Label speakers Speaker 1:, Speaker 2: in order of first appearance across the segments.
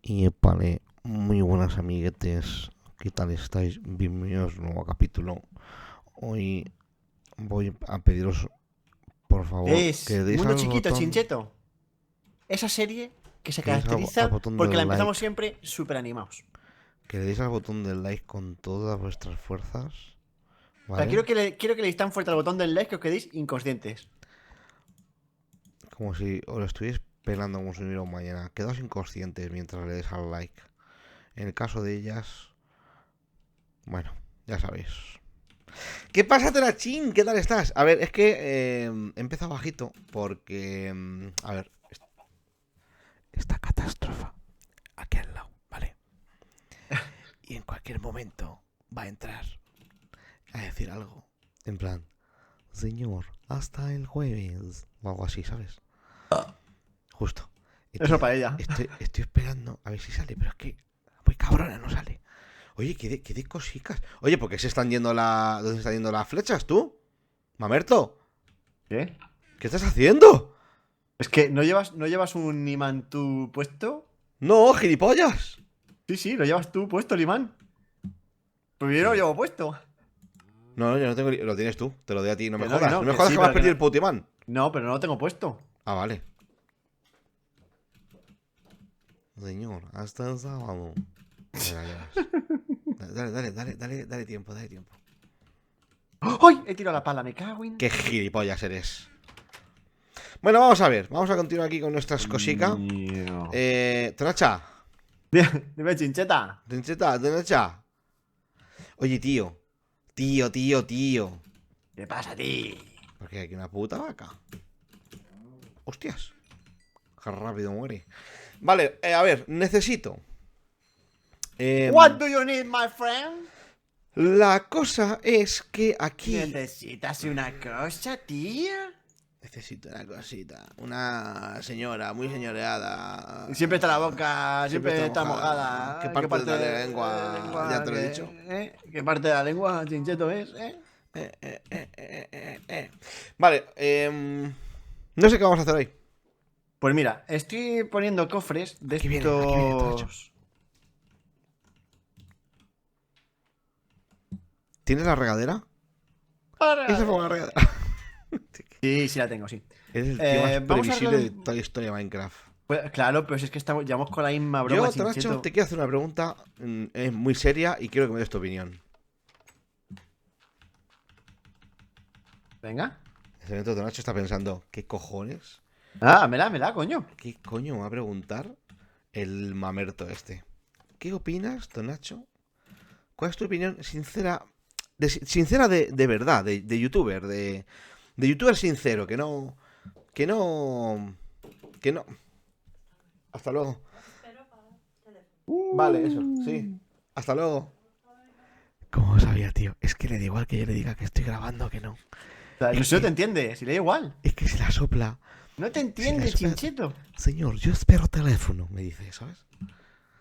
Speaker 1: Y vale, muy buenas amiguetes, ¿qué tal estáis? Bienvenidos a un nuevo capítulo. Hoy voy a pediros, por favor, que
Speaker 2: Es
Speaker 1: deis
Speaker 2: Mundo
Speaker 1: al
Speaker 2: Chiquito,
Speaker 1: botón,
Speaker 2: Chincheto. Esa serie que se
Speaker 1: que deis al
Speaker 2: caracteriza
Speaker 1: botón
Speaker 2: porque
Speaker 1: del
Speaker 2: la empezamos
Speaker 1: like,
Speaker 2: siempre súper animados.
Speaker 1: que le deis al botón del like con todas vuestras fuerzas,
Speaker 2: O sea,
Speaker 1: ¿vale?
Speaker 2: quiero que le deis tan fuerte al botón del like que os quedéis inconscientes.
Speaker 1: Como si os lo estuvierais pelando como si no hubiera un mañana. Quedaos inconscientes mientras le deis al like. En el caso de ellas, bueno, ya sabéis. ¿Qué pasa, Terachín? ¿Qué tal estás? A ver, es que he empezado bajito porque, a ver, esta catástrofe aquí al lado, ¿vale? Y en cualquier momento va a entrar a decir algo. En plan, señor, hasta el jueves. O algo así, ¿sabes? Justo.
Speaker 2: Eso
Speaker 1: Entonces,
Speaker 2: para ella.
Speaker 1: estoy esperando a ver si sale, pero es que, muy cabrona, no sale. Oye, qué de cosicas. Oye, ¿por qué se están yendo ¿dónde se están yendo las flechas, tú? Mamerto,
Speaker 2: ¿Qué?
Speaker 1: ¿qué estás haciendo?
Speaker 2: Es que ¿no llevas un imán tú puesto?
Speaker 1: No, gilipollas.
Speaker 2: Sí, sí, lo llevas tú puesto el imán. Pues yo no lo
Speaker 1: Sí.
Speaker 2: llevo puesto.
Speaker 1: No, no, yo no tengo. Lo tienes tú, te lo doy a ti, no me
Speaker 2: Que
Speaker 1: jodas. No
Speaker 2: no,
Speaker 1: me
Speaker 2: que
Speaker 1: jodas
Speaker 2: sí,
Speaker 1: que me has
Speaker 2: pero que
Speaker 1: perdido
Speaker 2: no.
Speaker 1: el Putimán.
Speaker 2: No, pero no lo tengo puesto.
Speaker 1: Ah, vale. Señor, hasta el sábado. Venga, ya ves. Dale tiempo, dale tiempo.
Speaker 2: ¡Ay! He tirado la pala, me cago en.
Speaker 1: Qué gilipollas eres. Bueno, vamos a ver. Vamos a continuar aquí con nuestras cositas.
Speaker 2: Mío.
Speaker 1: Tonacha.
Speaker 2: Dime, chincheta.
Speaker 1: Tonacha. Oye, tío. Tío.
Speaker 2: ¿Qué pasa a ti?
Speaker 1: Porque hay aquí una puta vaca. Hostias. Qué rápido muere. Vale, a ver, necesito.
Speaker 2: What do you need, my friend?
Speaker 1: La cosa es que aquí
Speaker 2: ¿Necesitas una cosa, tía?
Speaker 1: necesito una cosita. Una señora muy señoreada.
Speaker 2: Siempre está la boca, siempre está
Speaker 1: ¿Qué
Speaker 2: mojada. ¿Qué
Speaker 1: parte de
Speaker 2: parte
Speaker 1: la lengua? Ya
Speaker 2: lengua?
Speaker 1: te lo he dicho.
Speaker 2: ¿Qué parte de la lengua, chincheto es?
Speaker 1: Vale, no sé qué vamos a hacer hoy.
Speaker 2: Pues mira, estoy poniendo cofres de
Speaker 1: Aquí viene, Tonacho.
Speaker 2: estos.
Speaker 1: ¿Tienes la regadera? Esa fue la
Speaker 2: Para.
Speaker 1: regadera.
Speaker 2: Sí, sí la tengo, sí.
Speaker 1: Eres el tío más
Speaker 2: Vamos a
Speaker 1: previsible
Speaker 2: arreglar
Speaker 1: de toda la historia de Minecraft.
Speaker 2: Pues, claro, pero si es que llevamos con la misma broma,
Speaker 1: Yo, Tonacho,
Speaker 2: chincheto.
Speaker 1: te quiero hacer una pregunta es muy seria y quiero que me des tu opinión.
Speaker 2: Venga.
Speaker 1: En este momento, Tonacho está pensando, ¿qué cojones?
Speaker 2: Ah, me la, coño.
Speaker 1: ¿Qué coño me va a preguntar el mamerto este? ¿Qué opinas, Tonacho? ¿Cuál es tu opinión sincera? Sincera de verdad, de youtuber, de youtuber sincero, que no. Que no. Que no. Hasta luego. Vale, eso, sí. Hasta luego. ¿Cómo sabía, tío? Es que le da igual que yo le diga que estoy grabando que no.
Speaker 2: O sea,
Speaker 1: Es
Speaker 2: si no te
Speaker 1: que,
Speaker 2: entiende, si le da igual.
Speaker 1: es que se la sopla.
Speaker 2: No te
Speaker 1: Se la
Speaker 2: entiende,
Speaker 1: sopla.
Speaker 2: chincheto.
Speaker 1: Señor, yo espero teléfono, me dice, ¿sabes?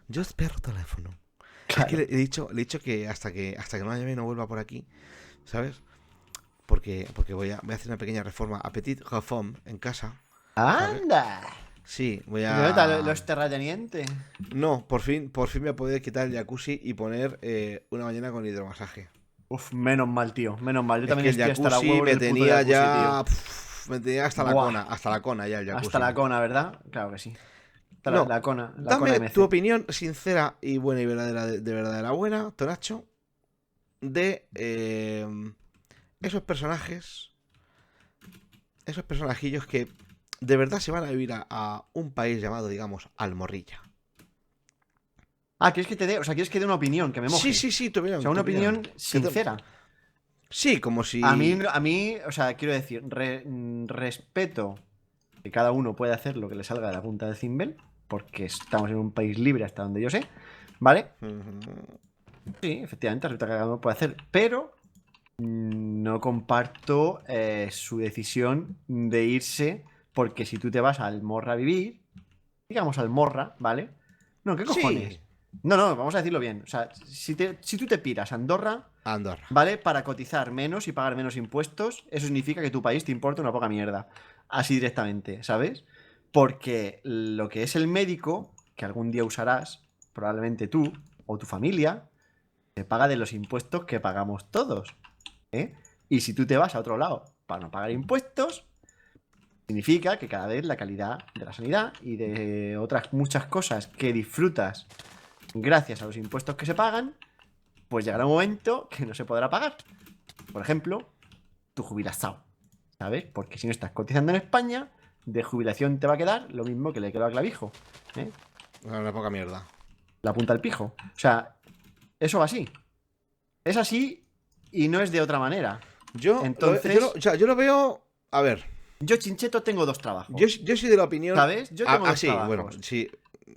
Speaker 1: Yo espero teléfono. Es que
Speaker 2: Claro.
Speaker 1: le he dicho que hasta que no la llame no vuelva por aquí, ¿sabes? Porque voy a hacer una pequeña reforma. A petit reform en casa, ¿sabes?
Speaker 2: ¡Anda!
Speaker 1: Sí, voy
Speaker 2: ¿Y dónde están
Speaker 1: a.
Speaker 2: los terratenientes?
Speaker 1: No, por fin me voy a poder quitar el jacuzzi y poner una mañana con hidromasaje.
Speaker 2: Uf, menos mal, tío. Menos mal. Yo
Speaker 1: Es
Speaker 2: también
Speaker 1: que el
Speaker 2: estoy hasta la
Speaker 1: jacuzzi
Speaker 2: huevo
Speaker 1: me
Speaker 2: del puto
Speaker 1: tenía
Speaker 2: jacuzzi, tío.
Speaker 1: ya. Me tenía
Speaker 2: Buah.
Speaker 1: hasta la cona ya el
Speaker 2: Hasta
Speaker 1: jacuzzi.
Speaker 2: la cona, ¿verdad? Claro que sí. Hasta la,
Speaker 1: No,
Speaker 2: la cona. La cona
Speaker 1: dame tu
Speaker 2: MC.
Speaker 1: opinión sincera y buena y verdadera, de verdadera buena, Tonacho, de esos personajes, esos personajillos que de verdad se van a vivir a un país llamado, digamos, Almorrilla.
Speaker 2: Ah, ¿quieres que te dé? O sea, ¿quieres que dé una opinión? Que me
Speaker 1: Sí,
Speaker 2: moje.
Speaker 1: sí, sí, tu
Speaker 2: O
Speaker 1: opinión,
Speaker 2: sea,
Speaker 1: tu
Speaker 2: una
Speaker 1: opinión.
Speaker 2: opinión
Speaker 1: Que te-
Speaker 2: sincera.
Speaker 1: Sí, como
Speaker 2: A mí,
Speaker 1: si.
Speaker 2: a mí, o sea, quiero decir, respeto que cada uno puede hacer lo que le salga de la punta del cimbel, porque estamos en un país libre hasta donde yo sé, ¿vale? Sí, efectivamente, respeto que cada uno puede hacer, pero no comparto su decisión de irse, porque si tú te vas al Morra a vivir, digamos al Morra, ¿vale? No, ¿qué
Speaker 1: Sí,
Speaker 2: cojones? No, no, vamos a decirlo bien. O sea, si tú te piras a Andorra,
Speaker 1: Andorra.
Speaker 2: ¿vale? Para cotizar menos y pagar menos impuestos, eso significa que tu país te importa una poca mierda. Así directamente, ¿sabes? Porque lo que es el médico, que algún día usarás, probablemente tú o tu familia, se paga de los impuestos que pagamos todos. ¿Eh? Y si tú te vas a otro lado para no pagar impuestos, significa que cada vez la calidad de la sanidad y de otras muchas cosas que disfrutas gracias a los impuestos que se pagan, pues llegará un momento que no se podrá pagar. Por ejemplo, tu jubilación, ¿sabes? Porque si no estás cotizando en España, de jubilación te va a quedar lo mismo que le quedó a Clavijo, ¿eh?
Speaker 1: Una poca mierda.
Speaker 2: La punta del pijo. O sea, eso va así. Es así y no es de otra manera. Entonces,
Speaker 1: yo lo veo. A ver.
Speaker 2: Yo, Chincheto, tengo 2 trabajos.
Speaker 1: Yo soy de la opinión.
Speaker 2: ¿Sabes? Yo tengo 2
Speaker 1: sí,
Speaker 2: trabajos.
Speaker 1: bueno, sí.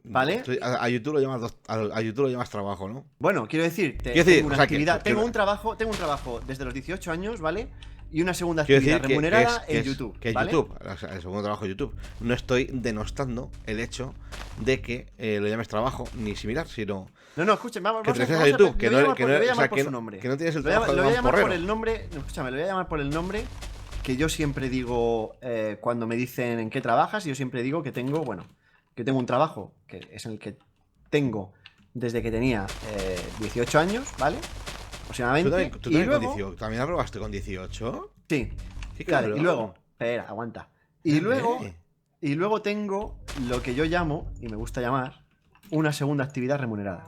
Speaker 2: ¿Vale?
Speaker 1: A YouTube lo llamas a YouTube lo llamas trabajo, ¿no?
Speaker 2: Bueno, quiero decir,
Speaker 1: Quiero decir,
Speaker 2: tengo una
Speaker 1: o sea,
Speaker 2: actividad.
Speaker 1: que-
Speaker 2: Tengo un trabajo desde los 18 años, ¿vale? Y una segunda
Speaker 1: Quiero
Speaker 2: actividad
Speaker 1: decir
Speaker 2: remunerada en YouTube.
Speaker 1: Que es
Speaker 2: ¿vale?
Speaker 1: YouTube, o sea, el segundo trabajo de YouTube. No estoy denostando el hecho de que lo llames trabajo ni similar, sino
Speaker 2: No, escuchen, vamos
Speaker 1: que te
Speaker 2: a
Speaker 1: refieres a YouTube,
Speaker 2: lo voy a llamar por- lo voy a
Speaker 1: o
Speaker 2: llamar
Speaker 1: sea,
Speaker 2: por su nombre.
Speaker 1: que no tienes el
Speaker 2: Lo voy a-
Speaker 1: trabajo
Speaker 2: lo
Speaker 1: de
Speaker 2: voy a llamar por
Speaker 1: mamporrero.
Speaker 2: el nombre. No, escúchame, lo voy a llamar por el nombre que yo siempre digo cuando me dicen en qué trabajas. Y yo siempre digo que tengo, que tengo un trabajo que es el que tengo desde que tenía 18 años, ¿vale? Aproximadamente.
Speaker 1: Tú
Speaker 2: Y
Speaker 1: también
Speaker 2: luego,
Speaker 1: con 18, ¿también aprobaste con 18?
Speaker 2: sí,
Speaker 1: Qué
Speaker 2: vale,
Speaker 1: cabrón.
Speaker 2: y luego, espera, aguanta. Y luego,
Speaker 1: Dale.
Speaker 2: y luego tengo lo que yo llamo, y me gusta llamar, una segunda actividad remunerada.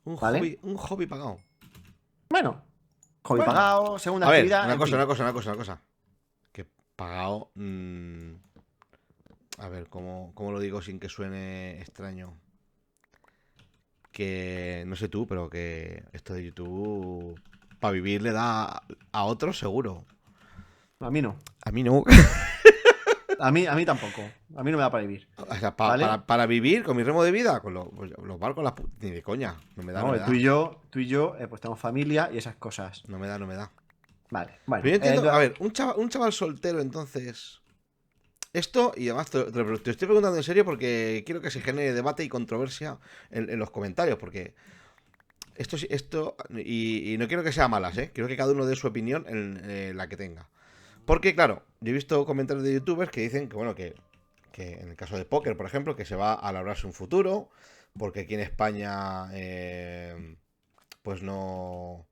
Speaker 2: ¿Vale?
Speaker 1: Un hobby pagado.
Speaker 2: Bueno, hobby
Speaker 1: Bueno.
Speaker 2: pagado, segunda
Speaker 1: A ver,
Speaker 2: actividad. en fin.
Speaker 1: una cosa. Que pagado. A ver, ¿cómo lo digo sin que suene extraño? Que no sé tú, pero que esto de YouTube para vivir le da a otros seguro.
Speaker 2: A mí no.
Speaker 1: A mí no.
Speaker 2: A mí tampoco. A mí no me da para vivir.
Speaker 1: O sea,
Speaker 2: ¿Vale?
Speaker 1: para vivir con mi ritmo de vida, con los barcos, ni de coña. No me da,
Speaker 2: No,
Speaker 1: no me da.
Speaker 2: tú y yo, pues tenemos familia y esas cosas.
Speaker 1: No me da, no me da.
Speaker 2: Vale, bueno.
Speaker 1: Pero yo entiendo, a ver, un chaval soltero, entonces. Esto, y además te estoy preguntando en serio porque quiero que se genere debate y controversia en los comentarios, porque esto y no quiero que sea malas, ¿eh? Quiero que cada uno dé su opinión en la que tenga. Porque, claro, yo he visto comentarios de youtubers que dicen que, bueno, que en el caso de póker, por ejemplo, que se va a labrarse un futuro, porque aquí en España, pues no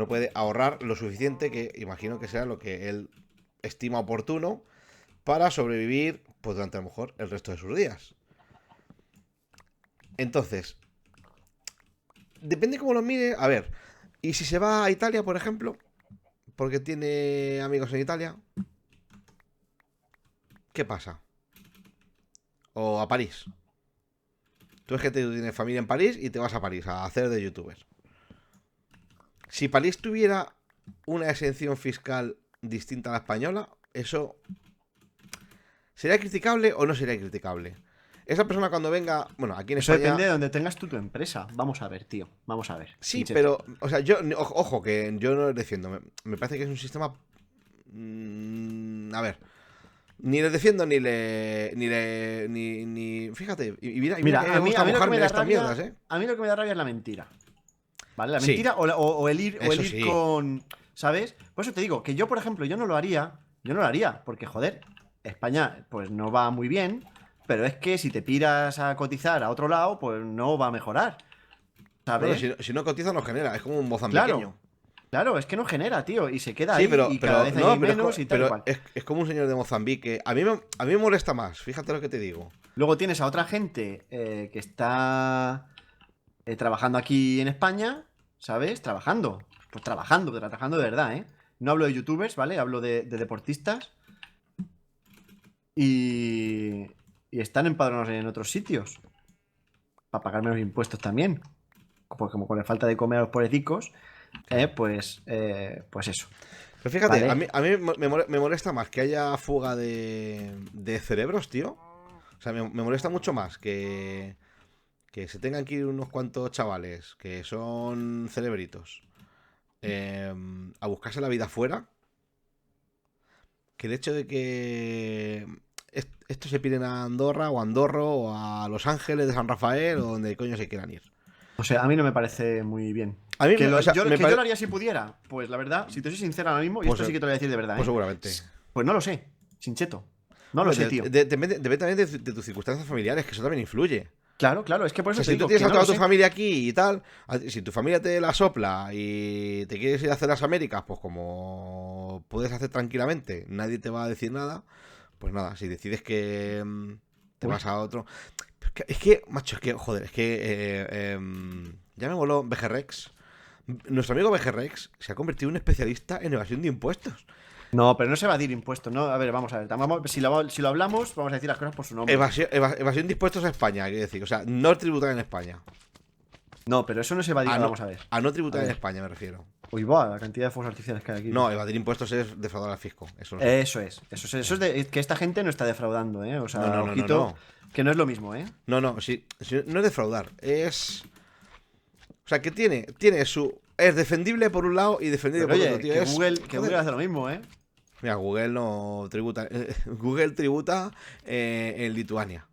Speaker 1: puede ahorrar lo suficiente, que imagino que sea lo que él estima oportuno para sobrevivir, pues durante a lo mejor el resto de sus días. Entonces, depende cómo lo mire. A ver, ¿y si se va a Italia, por ejemplo? Porque tiene amigos en Italia. ¿Qué pasa? O a París. Tú es que tú tienes familia en París y te vas a París a hacer de youtuber. Si París tuviera una exención fiscal distinta a la española, eso ¿sería criticable o no sería criticable? Esa persona cuando venga, bueno, aquí en
Speaker 2: Eso
Speaker 1: España.
Speaker 2: depende de donde tengas tú tu empresa. Vamos a ver, tío. Vamos a ver.
Speaker 1: Sí,
Speaker 2: Chincheto.
Speaker 1: pero, o sea, ojo, que yo no les defiendo. Me parece que es un sistema. A ver. Ni le defiendo ni fíjate. Y mira que
Speaker 2: a mí lo que
Speaker 1: mojarme
Speaker 2: me
Speaker 1: en
Speaker 2: da
Speaker 1: estas
Speaker 2: rabia,
Speaker 1: mierdas, ¿eh?
Speaker 2: a mí lo que me da rabia es la mentira. ¿Vale? La
Speaker 1: Sí.
Speaker 2: mentira o el ir,
Speaker 1: Eso sí.
Speaker 2: con. ¿Sabes? Por eso te digo que yo, por ejemplo, yo no lo haría. Yo no lo haría. Porque, joder, España, pues no va muy bien. Pero es que si te piras a cotizar a otro lado, pues no va a mejorar. ¿Sabes?
Speaker 1: Bueno, si no cotiza, no genera. Es como un mozambiqueño.
Speaker 2: Claro. Claro, es que no genera, tío. Y se queda
Speaker 1: Sí,
Speaker 2: ahí.
Speaker 1: pero,
Speaker 2: Y cada vez hay menos y tal y
Speaker 1: pero
Speaker 2: cual.
Speaker 1: es como un señor de Mozambique. A mí me molesta más. Fíjate lo que te digo.
Speaker 2: Luego tienes a otra gente que está trabajando aquí en España, ¿sabes? Trabajando. Pues trabajando de verdad, ¿eh? No hablo de youtubers, ¿vale? Hablo de deportistas. Y están empadronados en otros sitios. Para pagar menos impuestos también. Pues como con la falta de comer a los pobrecicos, pues eso.
Speaker 1: Pero fíjate,
Speaker 2: Vale.
Speaker 1: a mí me molesta más que haya fuga de cerebros, tío. O sea, me molesta mucho más que se tengan que ir unos cuantos chavales que son cerebritos a buscarse la vida fuera, que el hecho de que estos se piden a Andorra o a Andorro o a Los Ángeles de San Rafael o donde coño se quieran ir.
Speaker 2: O sea, a mí no me parece muy bien.
Speaker 1: A mí
Speaker 2: Que
Speaker 1: o sea,
Speaker 2: yo
Speaker 1: me
Speaker 2: lo haría si pudiera. Pues la verdad, si te soy sincero ahora mismo, y
Speaker 1: Pues,
Speaker 2: esto sí que te lo voy a decir de verdad,
Speaker 1: pues
Speaker 2: ¿eh?
Speaker 1: seguramente.
Speaker 2: Pues no lo sé, Chincheto. No lo sé, tío.
Speaker 1: Depende de tus circunstancias familiares, que eso también influye.
Speaker 2: Claro, claro, es que por
Speaker 1: O
Speaker 2: eso
Speaker 1: sea,
Speaker 2: te
Speaker 1: si tú
Speaker 2: digo
Speaker 1: tienes
Speaker 2: que
Speaker 1: a
Speaker 2: no
Speaker 1: toda
Speaker 2: lo
Speaker 1: tu
Speaker 2: sé.
Speaker 1: familia aquí y tal, si tu familia te la sopla y te quieres ir a hacer las Américas, pues como puedes hacer tranquilamente, nadie te va a decir nada, pues nada, si decides que te
Speaker 2: Uy,
Speaker 1: vas a otro... Macho, es que, joder, es que ya me voló VGRex. Nuestro amigo VGRex se ha convertido en un especialista en evasión de impuestos.
Speaker 2: no, pero no se evadir impuestos, ¿no? A ver, vamos a ver. Si lo hablamos, vamos a decir las cosas por su nombre.
Speaker 1: Evasión de impuestos a España, quiero decir. O sea, no tributar en España.
Speaker 2: No, pero eso no es evadir.
Speaker 1: A no,
Speaker 2: Vamos a ver.
Speaker 1: a no
Speaker 2: A
Speaker 1: tributar en
Speaker 2: ver.
Speaker 1: España, me refiero.
Speaker 2: Uy, va, la cantidad de fuegos artificiales que hay aquí, tú.
Speaker 1: No, evadir impuestos es defraudar al fisco. Eso lo sé.
Speaker 2: Eso es que esta gente no está defraudando, ¿eh? O
Speaker 1: No,
Speaker 2: sea,
Speaker 1: no, no, no,
Speaker 2: ojito,
Speaker 1: no.
Speaker 2: que no es lo mismo, ¿eh?
Speaker 1: No, no, no es defraudar. O sea, que tiene su... Es defendible por un lado y defendible
Speaker 2: Pero
Speaker 1: por otro,
Speaker 2: oye,
Speaker 1: tío.
Speaker 2: que Google
Speaker 1: Joder.
Speaker 2: hace lo mismo, ¿eh?
Speaker 1: Mira, Google no tributa. Google tributa en Lituania.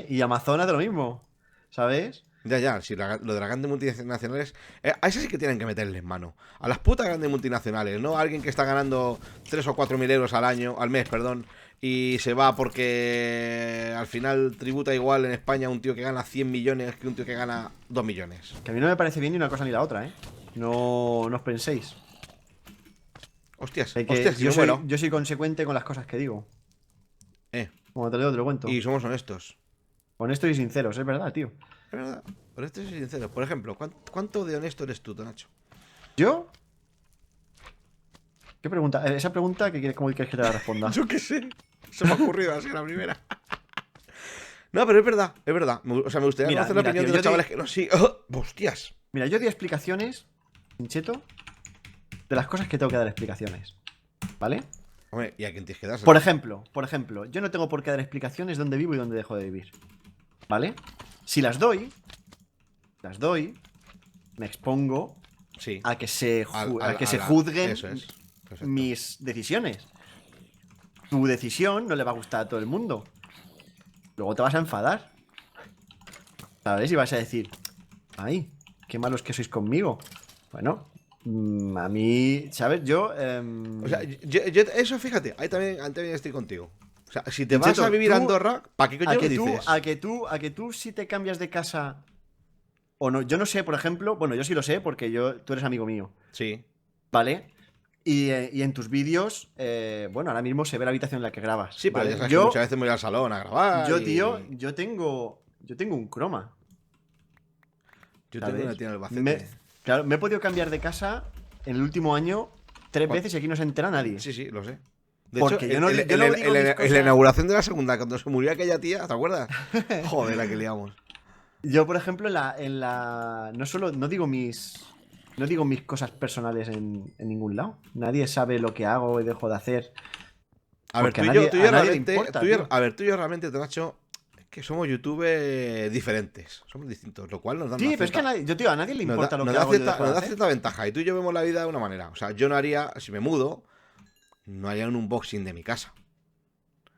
Speaker 2: Y Amazon hace lo mismo, ¿sabes?
Speaker 1: Ya, ya, si lo de las grandes multinacionales, a esas sí que tienen que meterles mano. A las putas grandes multinacionales, ¿no? A alguien que está ganando 3 o 4 mil euros al mes, perdón, y se va porque al final tributa igual en España un tío que gana 100 millones que un tío que gana 2 millones.
Speaker 2: Que a mí no me parece bien ni una cosa ni la otra, ¿eh? No, no os penséis.
Speaker 1: Hostias,
Speaker 2: De que
Speaker 1: hostias,
Speaker 2: yo
Speaker 1: yo
Speaker 2: soy,
Speaker 1: bueno.
Speaker 2: yo soy consecuente con las cosas que digo.
Speaker 1: Eh,
Speaker 2: Como te lo cuento.
Speaker 1: y somos honestos.
Speaker 2: Honestos y sinceros, es verdad, tío.
Speaker 1: Es verdad, honestos y sinceros. Por ejemplo, ¿cuánto de honesto eres tú, Nacho?
Speaker 2: ¿Yo? ¿Qué pregunta? Esa pregunta, ¿cómo quieres que te la responda?
Speaker 1: Yo qué sé. Se me ha ocurrido así la primera. No, pero es verdad, es verdad. O sea, me gustaría
Speaker 2: Mira,
Speaker 1: conocer la opinión
Speaker 2: tío,
Speaker 1: de los chavales que no sí. ¡Oh! ¡Hostias!
Speaker 2: Mira, yo di explicaciones, Pincheto, de las cosas que tengo que dar explicaciones. ¿Vale?
Speaker 1: Hombre, ¿y a quién tienes que dárselo?
Speaker 2: Por ejemplo, yo no tengo por qué dar explicaciones de dónde vivo y dónde dejo de vivir. ¿Vale? Si las doy, me expongo
Speaker 1: Sí.
Speaker 2: a que se,
Speaker 1: A
Speaker 2: juzguen
Speaker 1: Eso es. Perfecto.
Speaker 2: mis decisiones. Tu decisión no le va a gustar a todo el mundo. Luego te vas a enfadar. ¿Sabes? Y vas a decir, ay, qué malos que sois conmigo. Bueno, a mí, ¿sabes?
Speaker 1: O sea, eso fíjate, ahí también estoy contigo. O sea, si te vas
Speaker 2: Cheto,
Speaker 1: a vivir a
Speaker 2: tú-
Speaker 1: Andorra, ¿para qué coño
Speaker 2: a
Speaker 1: lo
Speaker 2: que tú,
Speaker 1: dices?
Speaker 2: a que tú si te cambias de casa o no, yo no sé, por ejemplo, bueno, yo sí lo sé porque tú eres amigo mío,
Speaker 1: Sí.
Speaker 2: ¿vale? Y en tus vídeos, bueno, ahora mismo se ve la habitación en la que grabas.
Speaker 1: Sí, pero
Speaker 2: ¿vale?
Speaker 1: ya sabes que muchas veces me voy al salón a grabar.
Speaker 2: Tío, yo tengo un croma,
Speaker 1: Yo tengo
Speaker 2: ¿sabes?
Speaker 1: una tía en el
Speaker 2: Me,
Speaker 1: Albacete.
Speaker 2: claro, me he podido cambiar de casa en el último año 3 veces y aquí no se entera nadie.
Speaker 1: Sí, sí, lo sé. De
Speaker 2: Porque
Speaker 1: hecho,
Speaker 2: yo no digo mis
Speaker 1: en la
Speaker 2: cosas.
Speaker 1: inauguración de la segunda, cuando se murió aquella tía, ¿te acuerdas? Joder, la que liamos.
Speaker 2: Yo, por ejemplo, no digo mis cosas personales en ningún lado. Nadie sabe lo que hago y dejo de hacer.
Speaker 1: A ver,
Speaker 2: Porque
Speaker 1: tú
Speaker 2: a
Speaker 1: y yo,
Speaker 2: nadie,
Speaker 1: tú y yo
Speaker 2: a nadie le
Speaker 1: realmente,
Speaker 2: importa,
Speaker 1: tú y yo-
Speaker 2: tío.
Speaker 1: a ver, tú y yo realmente, Nacho, es que somos youtubers diferentes. Somos distintos, lo cual nos da
Speaker 2: Sí,
Speaker 1: una
Speaker 2: pero es que
Speaker 1: cierta-
Speaker 2: a nadie le
Speaker 1: nos
Speaker 2: importa
Speaker 1: da,
Speaker 2: lo
Speaker 1: nos
Speaker 2: que
Speaker 1: da
Speaker 2: hago y
Speaker 1: cierta,
Speaker 2: dejo de
Speaker 1: nos da
Speaker 2: hacer.
Speaker 1: cierta ventaja. Y tú y yo vemos la vida de una manera. O sea, yo no haría, si me mudo, no haría un unboxing de mi casa.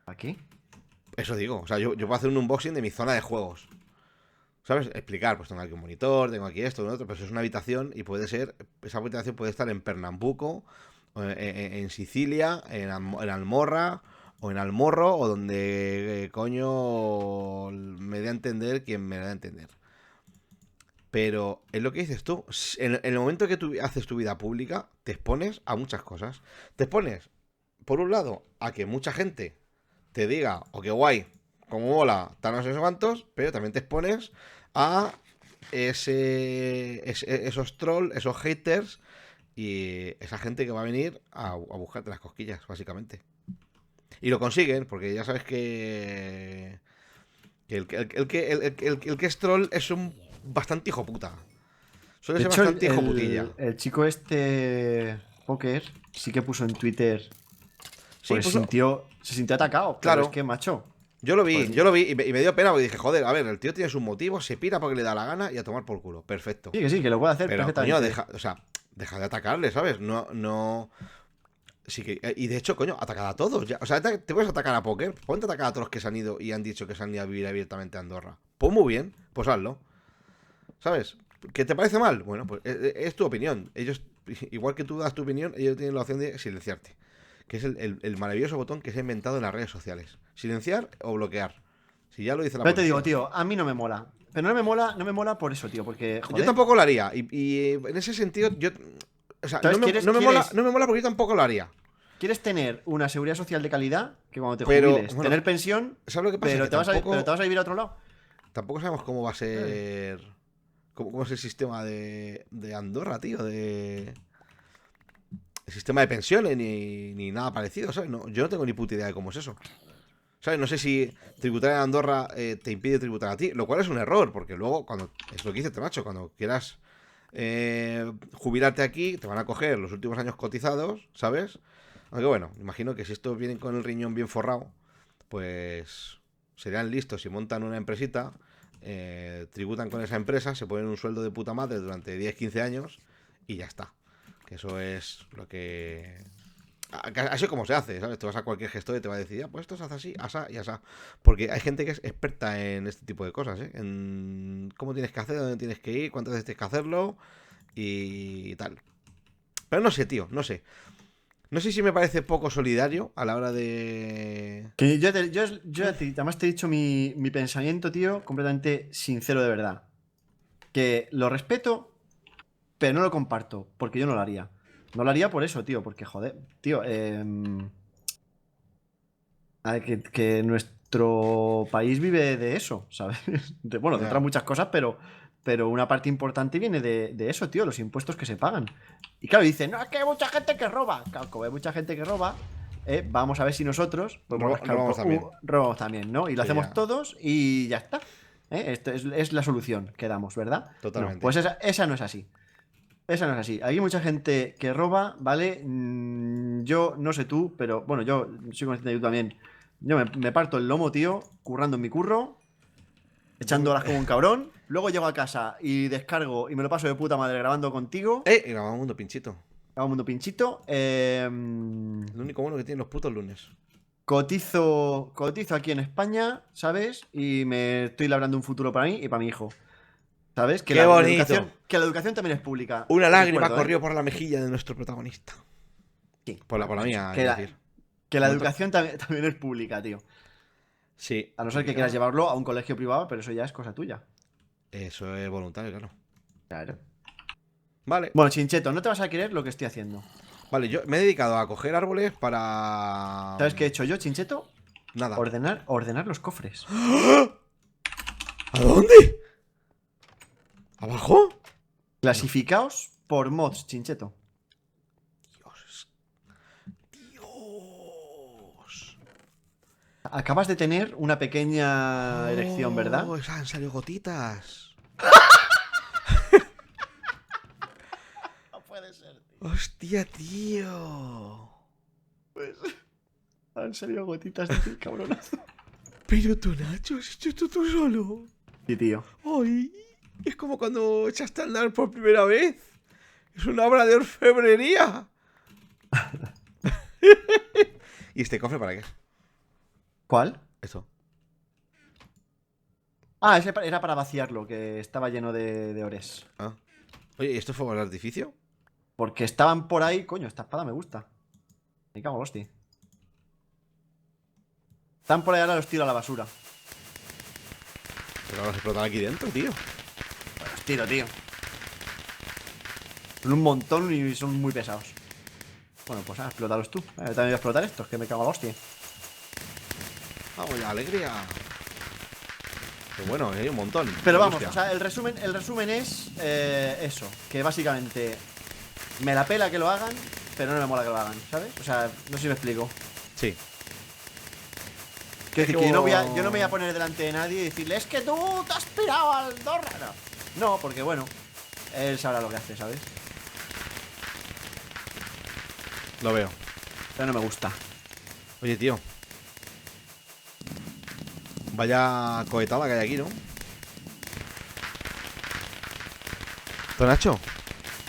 Speaker 2: ¿Para qué?
Speaker 1: Eso digo. O sea, yo puedo hacer un unboxing de mi zona de juegos. ¿Sabes? Explicar, pues tengo aquí un monitor, tengo aquí esto, lo otro, pero eso es una habitación y esa habitación puede estar en Pernambuco, o en Sicilia, en Almorra, o en Almorro, o donde coño me dé a entender quien me dé a entender. Pero es lo que dices tú. En el momento que tú haces tu vida pública, te expones a muchas cosas. Te expones, por un lado, a que mucha gente te diga, oh, qué guay, como mola, tal no sé cuántos, pero también te expones a esos trolls, esos haters y esa gente que va a venir a buscarte las cosquillas, básicamente. Y lo consiguen, porque ya sabes que el que es troll es un bastante hijo puta. Suele
Speaker 2: De
Speaker 1: ser
Speaker 2: hecho,
Speaker 1: bastante hijo putilla.
Speaker 2: el chico Poker sí que puso en Twitter,
Speaker 1: Sí,
Speaker 2: pues
Speaker 1: puso,
Speaker 2: se sintió atacado.
Speaker 1: Claro.
Speaker 2: Pero es que, macho.
Speaker 1: yo lo
Speaker 2: Pues-
Speaker 1: vi y me dio pena porque dije, joder, a ver, el tío tiene sus motivos, se pira porque le da la gana y a tomar por culo. Perfecto.
Speaker 2: Sí, que lo puede hacer
Speaker 1: Pero,
Speaker 2: perfectamente.
Speaker 1: coño, deja de atacarle, ¿sabes? No. Sí que, y de hecho, coño, atacad a todos. Ya. O sea, te puedes atacar a Poker. Ponte a atacar a todos los que se han ido y han dicho que se han ido a vivir abiertamente a Andorra. Pues muy bien, pues hazlo. ¿Sabes? ¿Que te parece mal? Bueno, pues es tu opinión. Ellos, igual que tú das tu opinión, ellos tienen la opción de silenciarte. Que es el maravilloso botón que se ha inventado en las redes sociales. Silenciar o bloquear. Si ya lo dice la
Speaker 2: Pero te
Speaker 1: policía.
Speaker 2: digo, tío, a mí no me mola. pero no me mola por eso, tío, porque, joder.
Speaker 1: Yo tampoco lo haría. Y en ese sentido, yo. O sea,
Speaker 2: ¿Sabes?
Speaker 1: no me mola porque yo tampoco lo haría.
Speaker 2: Quieres tener una seguridad social de calidad, que cuando te
Speaker 1: Pero,
Speaker 2: jubiles,
Speaker 1: bueno,
Speaker 2: tener pensión,
Speaker 1: ¿sabes lo que pasa?
Speaker 2: pero
Speaker 1: Que
Speaker 2: te vas a vivir a otro lado.
Speaker 1: tampoco sabemos cómo va a ser. Cómo es el sistema de Andorra, tío. El sistema de pensiones ni nada parecido, ¿sabes? No, yo no tengo ni puta idea de cómo es eso. ¿Sabes? No sé si tributar en Andorra te impide tributar a ti, lo cual es un error, porque luego, cuando es lo que dice macho, cuando quieras jubilarte aquí, te van a coger los últimos años cotizados, ¿sabes? Aunque bueno, imagino que si estos vienen con el riñón bien forrado, pues serían listos y montan una empresita, tributan con esa empresa, se ponen un sueldo de puta madre durante 10-15 años y ya está. Que eso es lo que... Así como se hace, ¿sabes? Tú vas a cualquier gestor y te va a decir, ya, pues esto se hace así, asá y asá. Porque hay gente que es experta en este tipo de cosas, ¿eh? En cómo tienes que hacer, dónde tienes que ir, cuántas veces tienes que hacerlo y tal. Pero no sé, tío, no sé. No sé si me parece poco solidario a la hora de...
Speaker 2: Que además te he dicho mi pensamiento, tío, completamente sincero de verdad. Que lo respeto, pero no lo comparto, porque yo no lo haría. No lo haría por eso, tío, porque joder, tío, a ver, que nuestro país vive de eso, ¿sabes? Bueno, de otras
Speaker 1: Ya.
Speaker 2: muchas cosas, pero una parte importante viene de eso, tío, los impuestos que se pagan. Y claro, dicen, no, es que hay mucha gente que roba. Claro, como hay mucha gente que roba, vamos a ver si nosotros podemos rascar
Speaker 1: Robamos también.
Speaker 2: robamos también, ¿no? Y lo
Speaker 1: Sí,
Speaker 2: hacemos
Speaker 1: ya.
Speaker 2: todos y ya está. Esto es la solución que damos, ¿verdad? No,
Speaker 1: Totalmente.
Speaker 2: pues esa no es así. Esa no es así. Hay mucha gente que roba, ¿vale? Yo no sé tú, pero bueno, yo soy consciente de tú también. Yo me parto el lomo, tío, currando en mi curro, echando horas como un cabrón. Luego llego a casa y descargo y me lo paso de puta madre grabando contigo.
Speaker 1: Y grabamos un mundo pinchito.
Speaker 2: Hago un mundo pinchito.
Speaker 1: Lo único bueno que tienen los putos lunes.
Speaker 2: Cotizo aquí en España, ¿sabes? Y me estoy labrando un futuro para mí y para mi hijo. ¿Sabes?
Speaker 1: ¡Qué bonito!
Speaker 2: Que la educación también es pública.
Speaker 1: Una
Speaker 2: Os
Speaker 1: lágrima
Speaker 2: recuerdo,
Speaker 1: corrió por la mejilla de nuestro protagonista.
Speaker 2: Sí,
Speaker 1: Por la
Speaker 2: pues eso.
Speaker 1: mía, quiero decir.
Speaker 2: Que la
Speaker 1: Momento-
Speaker 2: educación también es pública, tío.
Speaker 1: Sí.
Speaker 2: A no ser que quieras llevarlo a un colegio privado, pero eso ya es cosa tuya.
Speaker 1: Eso es voluntario, claro.
Speaker 2: Claro.
Speaker 1: Vale.
Speaker 2: Bueno, Chincheto, no te vas a querer lo que estoy haciendo.
Speaker 1: Vale, yo me he dedicado a coger árboles para...
Speaker 2: ¿Sabes qué he hecho yo, Chincheto?
Speaker 1: Nada.
Speaker 2: Ordenar los cofres.
Speaker 1: ¿A dónde? ¿Abajo?
Speaker 2: Clasificaos por mods, Chincheto.
Speaker 1: Dios. Dios.
Speaker 2: Acabas de tener una pequeña erección, ¿verdad?
Speaker 1: Oh, han salido gotitas.
Speaker 2: No puede ser, tío.
Speaker 1: Hostia, tío.
Speaker 2: Pues han salido gotitas de ti, cabronazo.
Speaker 1: Pero tú, Nacho, ¿has hecho esto tú solo?
Speaker 2: Sí, tío.
Speaker 1: Ay, es como cuando echaste a andar por primera vez. Es una obra de orfebrería. ¿Y este cofre para qué?
Speaker 2: ¿Cuál?
Speaker 1: Eso.
Speaker 2: Ah, ese era para vaciarlo, que estaba lleno de ores.
Speaker 1: Ah. Oye, ¿y esto es fuego de artificio?
Speaker 2: Porque estaban por ahí. Coño, esta espada me gusta. Me cago en hostia. Están por ahí, ahora los tiro a la basura.
Speaker 1: Pero ahora se explotan aquí dentro, tío.
Speaker 2: Los tiro, tío. Son un montón y son muy pesados. Bueno, pues explótalos tú. También voy a explotar estos, que me cago en la hostia.
Speaker 1: Vamos ya, alegría. Pero bueno, hay un montón.
Speaker 2: Pero vamos,
Speaker 1: Hostia.
Speaker 2: o sea, el resumen es eso. Que básicamente me la pela que lo hagan, pero no me mola que lo hagan, ¿sabes? O sea, no sé si me explico.
Speaker 1: Sí.
Speaker 2: Quiero decir que yo no me voy a poner delante de nadie y decirle, es que tú te has pirado al Andorra. No, porque bueno, él sabrá lo que hace, ¿sabes?
Speaker 1: Lo veo.
Speaker 2: Pero no me gusta.
Speaker 1: Oye, tío. Vaya cohetada que hay aquí, ¿no? Don Nacho,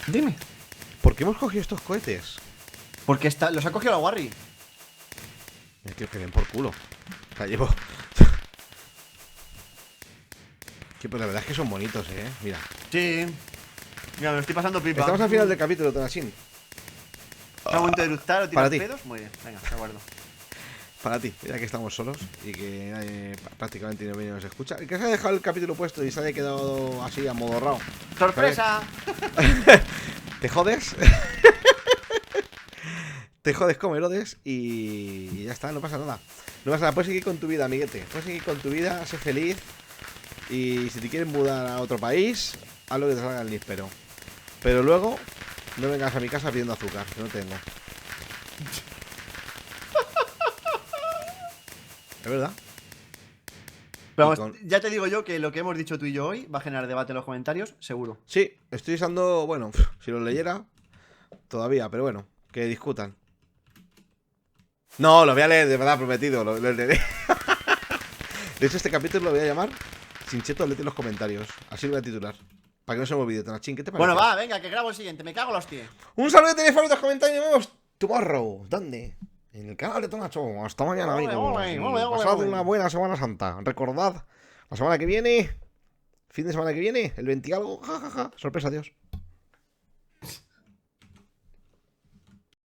Speaker 2: Dime.
Speaker 1: ¿por qué hemos cogido estos cohetes?
Speaker 2: Porque los ha cogido la Warry.
Speaker 1: Tío, que den por culo. O sea, llevo... Que, pues la verdad es que son bonitos, Mira.
Speaker 2: Sí. Mira, me lo estoy pasando pipa.
Speaker 1: Estamos al final del capítulo, Tonashin.
Speaker 2: ¿Es momento de eructar o
Speaker 1: Para
Speaker 2: tirar
Speaker 1: ti.
Speaker 2: pedos? Muy bien, venga, de acuerdo.
Speaker 1: Para ti, ya que estamos solos y que nadie prácticamente ni nos escucha. El que se haya dejado el capítulo puesto y se haya quedado así amodorrado.
Speaker 2: ¡Sorpresa!
Speaker 1: ¿Te jodes? Te jodes como Herodes y ya está, no pasa nada. No pasa nada, puedes seguir con tu vida, amiguete. Puedes seguir con tu vida, sé feliz. Y si te quieres mudar a otro país, haz lo que te salga el níspero. Pero luego, no vengas a mi casa pidiendo azúcar, que no tengo. Es verdad.
Speaker 2: Pero vamos,
Speaker 1: con...
Speaker 2: ya te digo yo que lo que hemos dicho tú y yo hoy va a generar debate en los comentarios, seguro.
Speaker 1: Sí, estoy usando, bueno, si lo leyera, todavía, pero bueno, que discutan. No, lo voy a leer, de verdad, prometido, lo leeré. De hecho, este capítulo lo voy a llamar Chincheto, léete los comentarios. Así lo voy a titular. Para que no se me olvide, Tonachín, ¿qué te parece?
Speaker 2: Bueno, va, venga, que grabo el siguiente, me cago en los pies.
Speaker 1: Un saludo de teléfono en los comentarios y nos vemos tomorrow. ¿Dónde? En el canal de Tonacho. Hasta mañana,
Speaker 2: Ole,
Speaker 1: amigos.
Speaker 2: ole,
Speaker 1: Y
Speaker 2: ole, ole,
Speaker 1: pasad
Speaker 2: ole.
Speaker 1: una buena Semana Santa. Recordad, la semana que viene, fin de semana que viene, el 20 y algo, jajaja, sorpresa, adiós.